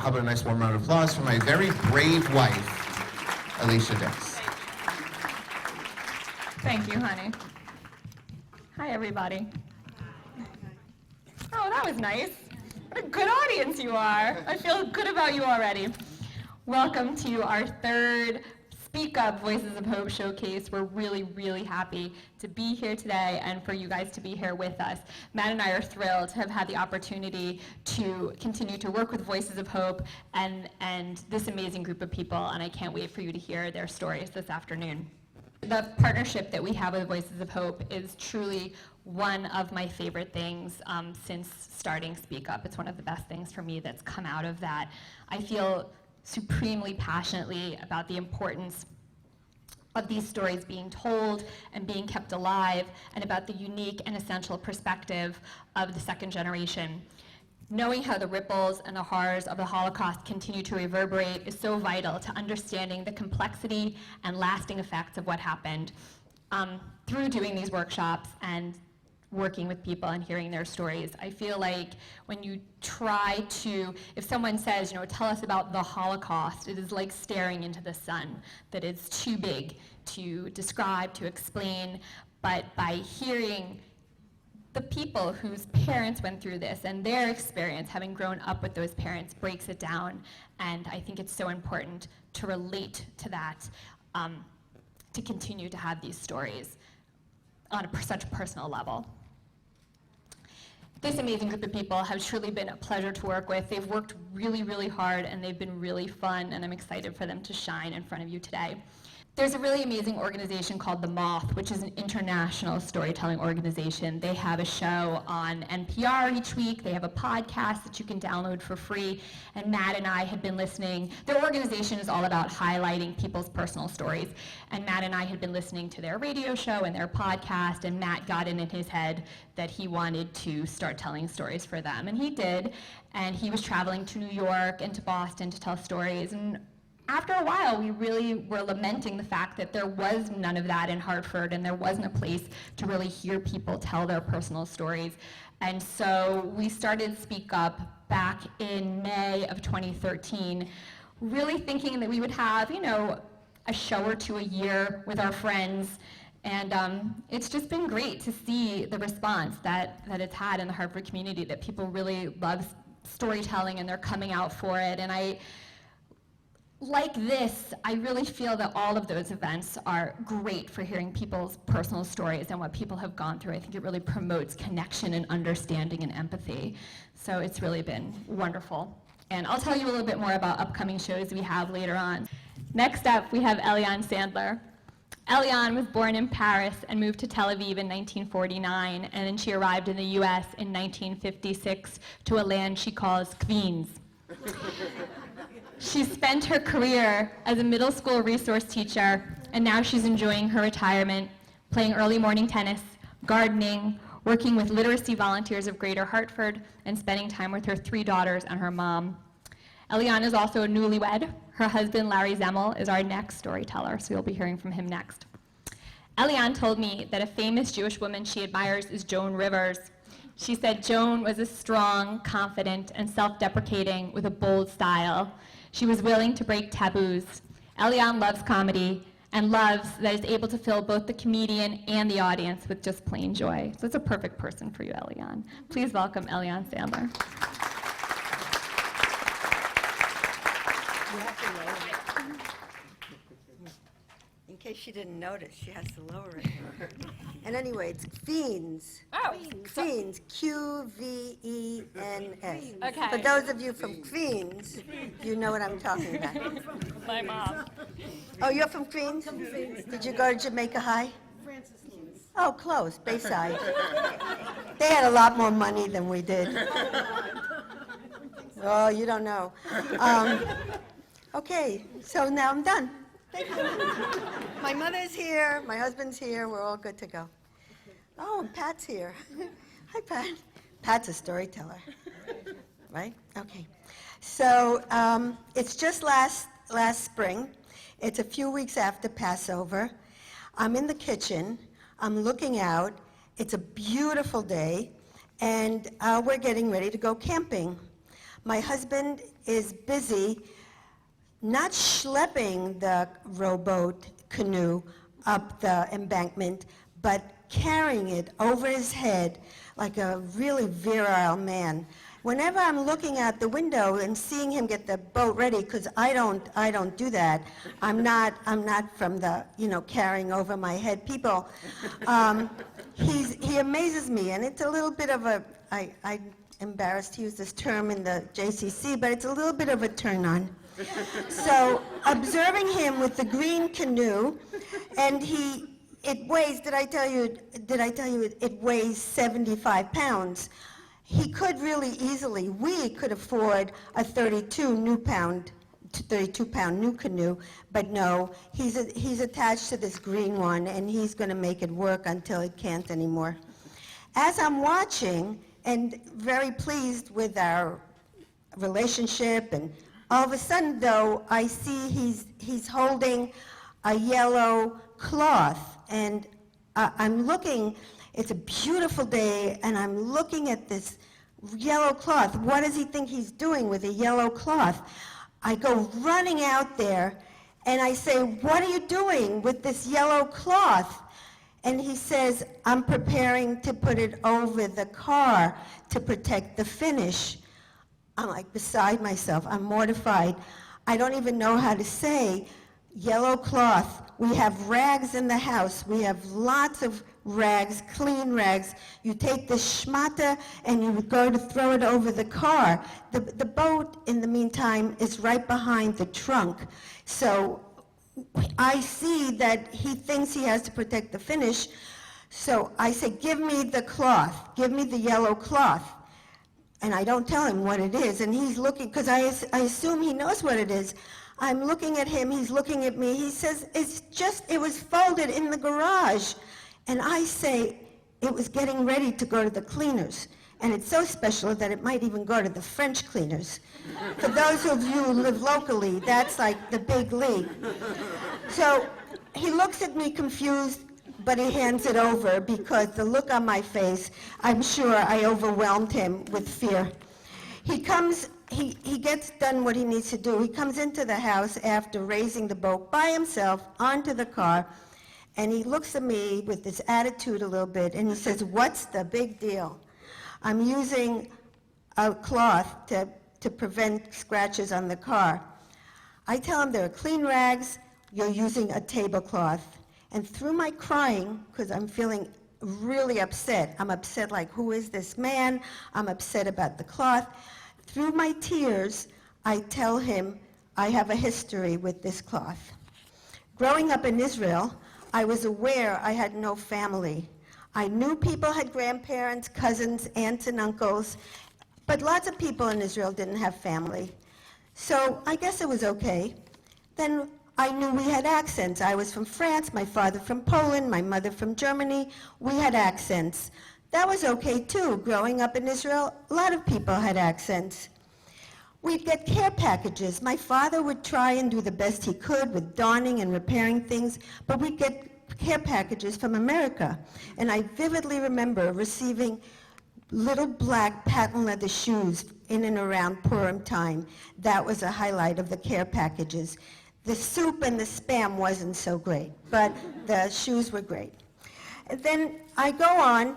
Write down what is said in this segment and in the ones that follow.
how about a nice warm round of applause for my very brave wife, Alicia Dix. Thank you, honey. Hi, everybody. Oh, that was nice. What a good audience you are. I feel good about you already. Welcome to our third Speak Up Voices of Hope showcase. We're really, really happy to be here today and for you guys to be here with us. Matt and I are thrilled to have had the opportunity to continue to work with Voices of Hope and this amazing group of people, and I can't wait for you to hear their stories this afternoon. The partnership that we have with Voices of Hope is truly one of my favorite things since starting Speak Up. It's one of the best things for me that's come out of that. I feel supremely passionately about the importance of these stories being told and being kept alive, and about the unique and essential perspective of the second generation. Knowing how the ripples and the horrors of the Holocaust continue to reverberate is so vital to understanding the complexity and lasting effects of what happened. Through doing these workshops and working with people and hearing their stories, I feel like when you try to, if someone says, tell us about the Holocaust, it is like staring into the sun, that it's too big to describe, to explain, but by hearing the people whose parents went through this and their experience, having grown up with those parents, breaks it down. And I think it's so important to relate to that, to continue to have these stories on such a personal level. This amazing group of people have truly been a pleasure to work with. They've worked really, really hard, and they've been really fun, and I'm excited for them to shine in front of you today. There's a really amazing organization called The Moth, which is an international storytelling organization. They have a show on NPR each week. They have a podcast that you can download for free. And Matt and I had been listening. Their organization is all about highlighting people's personal stories. And Matt and I had been listening to their radio show and their podcast, and Matt got it in his head that he wanted to start telling stories for them. And he did. And he was traveling to New York and to Boston to tell stories. And after a while, we really were lamenting the fact that there was none of that in Hartford, and there wasn't a place to really hear people tell their personal stories. And so we started Speak Up back in May of 2013, really thinking that we would have, a show or two a year with our friends. And it's just been great to see the response that it's had in the Hartford community, that people really love storytelling and they're coming out for it. And like this, I really feel that all of those events are great for hearing people's personal stories and what people have gone through. I think it really promotes connection and understanding and empathy. So it's really been wonderful. And I'll tell you a little bit more about upcoming shows we have later on. Next up, we have Eliane Sandler. Eliane was born in Paris and moved to Tel Aviv in 1949, and then she arrived in the US in 1956 to a land she calls Queens. She spent her career as a middle school resource teacher, and now she's enjoying her retirement, playing early morning tennis, gardening, working with literacy volunteers of Greater Hartford, and spending time with her 3 daughters and her mom. Eliane is also a newlywed. Her husband, Larry Zemmel, is our next storyteller, so you'll be hearing from him next. Eliane told me that a famous Jewish woman she admires is Joan Rivers. She said Joan was a strong, confident, and self-deprecating with a bold style. She was willing to break taboos. Eliane loves comedy and loves that it's able to fill both the comedian and the audience with just plain joy. So it's a perfect person for you, Eliane. Please welcome Eliane Sandler. You have to lower it. In case she didn't notice, she has to lower it. And anyway, it's Queens. Oh, Queens, Qveens. Okay. For those of you from Queens, you know what I'm talking about. My mom. Oh, you're from Queens? Did you go to Jamaica High? Oh, close, Bayside. They had a lot more money than we did. Oh, you don't know. Okay, so now I'm done. Thank you. My mother's here, my husband's here, we're all good to go. Oh, and Pat's here. Hi, Pat. Pat's a storyteller, right? Okay. So it's just last spring. It's a few weeks after Passover. I'm in the kitchen. I'm looking out. It's a beautiful day, and we're getting ready to go camping. My husband is busy not schlepping the rowboat canoe up the embankment, but carrying it over his head like a really virile man. Whenever I'm looking out the window and seeing him get the boat ready, because I don't do that. I'm not from the carrying over my head people. He amazes me, and it's a little bit of a I'm embarrassed to use this term in the JCC, but it's a little bit of a turn on. So observing him with the green canoe, and it weighs. Did I tell you it weighs 75 pounds? He could really easily, we could afford a 32-pound new canoe, but no, he's attached to this green one, and he's going to make it work until it can't anymore. As I'm watching, and very pleased with our relationship, and all of a sudden, though, I see he's holding a yellow cloth, and I'm looking. It's a beautiful day, and I'm looking at this yellow cloth. What does he think he's doing with a yellow cloth? I go running out there, and I say, "What are you doing with this yellow cloth?" And he says, "I'm preparing to put it over the car to protect the finish." I'm like beside myself. I'm mortified. I don't even know how to say yellow cloth. We have rags in the house. We have lots of rags, clean rags. You take the schmata and you go to throw it over the car. The boat, in the meantime, is right behind the trunk. So I see that he thinks he has to protect the finish. So I say, "Give me the cloth. Give me the yellow cloth." And I don't tell him what it is. And he's looking, because I assume he knows what it is. I'm looking at him, he's looking at me. He says, it was folded in the garage. And I say, it was getting ready to go to the cleaners. And it's so special that it might even go to the French cleaners. For those of you who live locally, that's like the big league. So he looks at me confused, but he hands it over because the look on my face, I'm sure I overwhelmed him with fear. He gets done what he needs to do. He comes into the house after raising the boat by himself onto the car, and he looks at me with this attitude a little bit, and he says, "What's the big deal?" I'm using a cloth to prevent scratches on the car. I tell him there are clean rags, you're using a tablecloth. And through my crying, because I'm feeling really upset, I'm upset like, who is this man? I'm upset about the cloth. Through my tears, I tell him I have a history with this cloth. Growing up in Israel, I was aware I had no family. I knew people had grandparents, cousins, aunts, and uncles, but lots of people in Israel didn't have family. So I guess it was okay. Then I knew we had accents. I was from France, my father from Poland, my mother from Germany. We had accents. That was okay too. Growing up in Israel, a lot of people had accents. We'd get care packages. My father would try and do the best he could with darning and repairing things, but we'd get care packages from America. And I vividly remember receiving little black patent leather shoes in and around Purim time. That was a highlight of the care packages. The soup and the Spam wasn't so great, but the shoes were great. And then I go on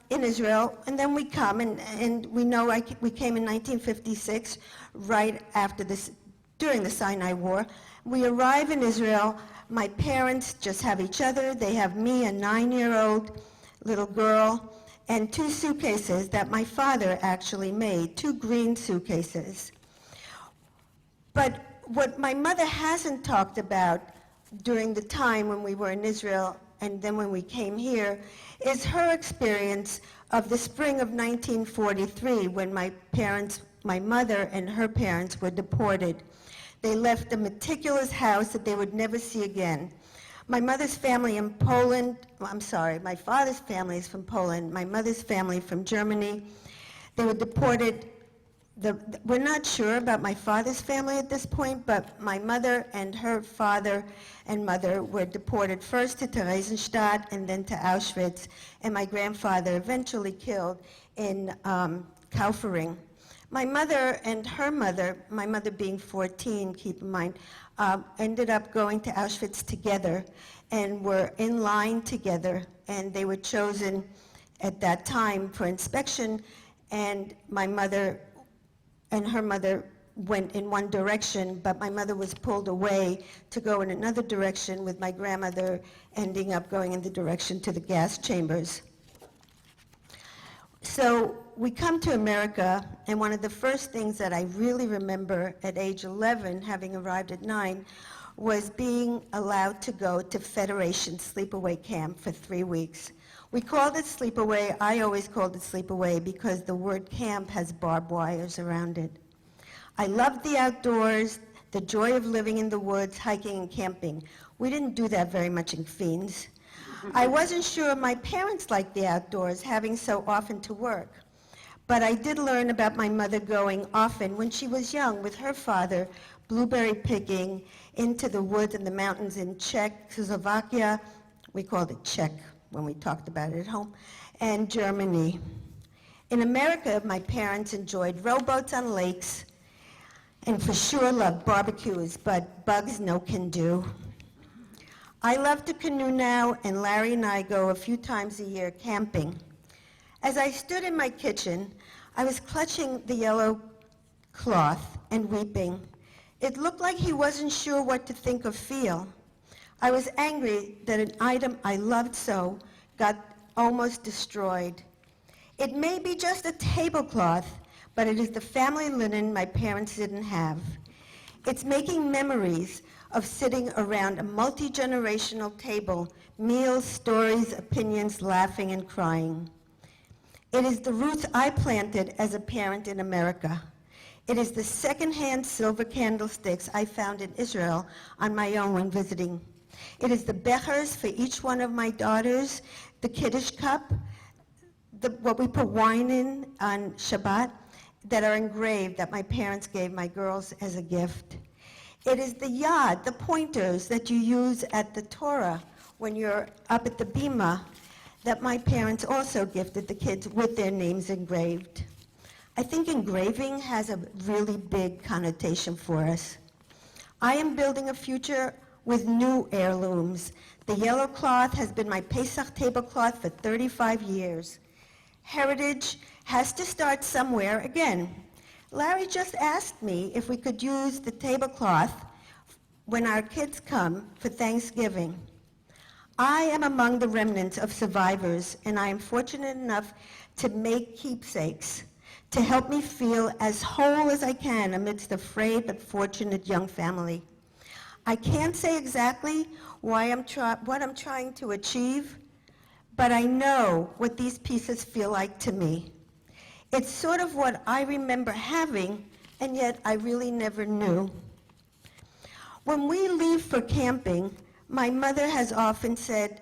in Israel, and then we come, and we know we came in 1956, right after this, during the Sinai War. We arrive in Israel. My parents just have each other. They have me, a 9-year-old little girl, and 2 suitcases that my father actually made, 2 green suitcases. But what my mother hasn't talked about during the time when we were in Israel and then when we came here is her experience of the spring of 1943 when my mother and her parents were deported. They left a meticulous house that they would never see again. My mother's family in Poland, my father's family is from Poland, my mother's family from Germany. They were deported. We're not sure about my father's family at this point, but my mother and her father and mother were deported first to Theresienstadt and then to Auschwitz, and my grandfather eventually killed in Kaufering. My mother and her mother, my mother being 14, keep in mind, ended up going to Auschwitz together and were in line together, and they were chosen at that time for inspection, and my mother and her mother went in one direction, but my mother was pulled away to go in another direction, with my grandmother ending up going in the direction to the gas chambers. So we come to America, and one of the first things that I really remember at age 11, having arrived at 9, was being allowed to go to Federation sleepaway camp for 3 weeks. We called it sleepaway. I always called it sleepaway because the word camp has barbed wires around it. I loved the outdoors, the joy of living in the woods, hiking and camping. We didn't do that very much in Queens. I wasn't sure my parents liked the outdoors, having so often to work. But I did learn about my mother going often when she was young with her father, blueberry picking into the woods and the mountains in Czechoslovakia. We called it Czech when we talked about it at home, and Germany. In America, my parents enjoyed rowboats on lakes, and for sure loved barbecues, but bugs no can do. I love to canoe now, and Larry and I go a few times a year camping. As I stood in my kitchen, I was clutching the yellow cloth and weeping. It looked like he wasn't sure what to think or feel. I was angry that an item I loved so got almost destroyed. It may be just a tablecloth, but it is the family linen my parents didn't have. It's making memories of sitting around a multi-generational table, meals, stories, opinions, laughing and crying. It is the roots I planted as a parent in America. It is the second-hand silver candlesticks I found in Israel on my own when visiting. It is the bechers for each one of my daughters, the Kiddush cup, what we put wine in on Shabbat, that are engraved that my parents gave my girls as a gift. It is the yad, the pointers that you use at the Torah when you're up at the bima, that my parents also gifted the kids with their names engraved. I think engraving has a really big connotation for us. I am building a future with new heirlooms. The yellow cloth has been my Pesach tablecloth for 35 years. Heritage has to start somewhere again. Larry just asked me if we could use the tablecloth when our kids come for Thanksgiving. I am among the remnants of survivors, and I am fortunate enough to make keepsakes to help me feel as whole as I can amidst a frayed but fortunate young family. I can't say exactly what I'm trying to achieve, but I know what these pieces feel like to me. It's sort of what I remember having, and yet I really never knew. When we leave for camping, my mother has often said,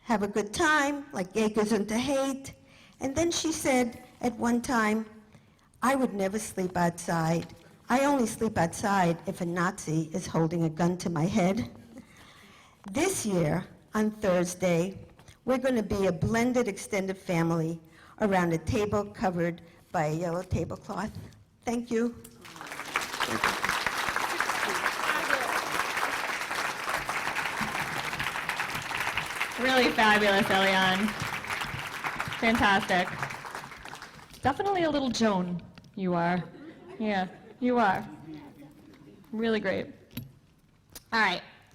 "Have a good time, like Acres unto hate." And then she said at one time, "I would never sleep outside. I only sleep outside if a Nazi is holding a gun to my head." This year, on Thursday, we're going to be a blended extended family around a table covered by a yellow tablecloth. Thank you. Really fabulous, Eliane. Fantastic. Definitely a little Joan, you are. Yeah, you are. Really great. All right.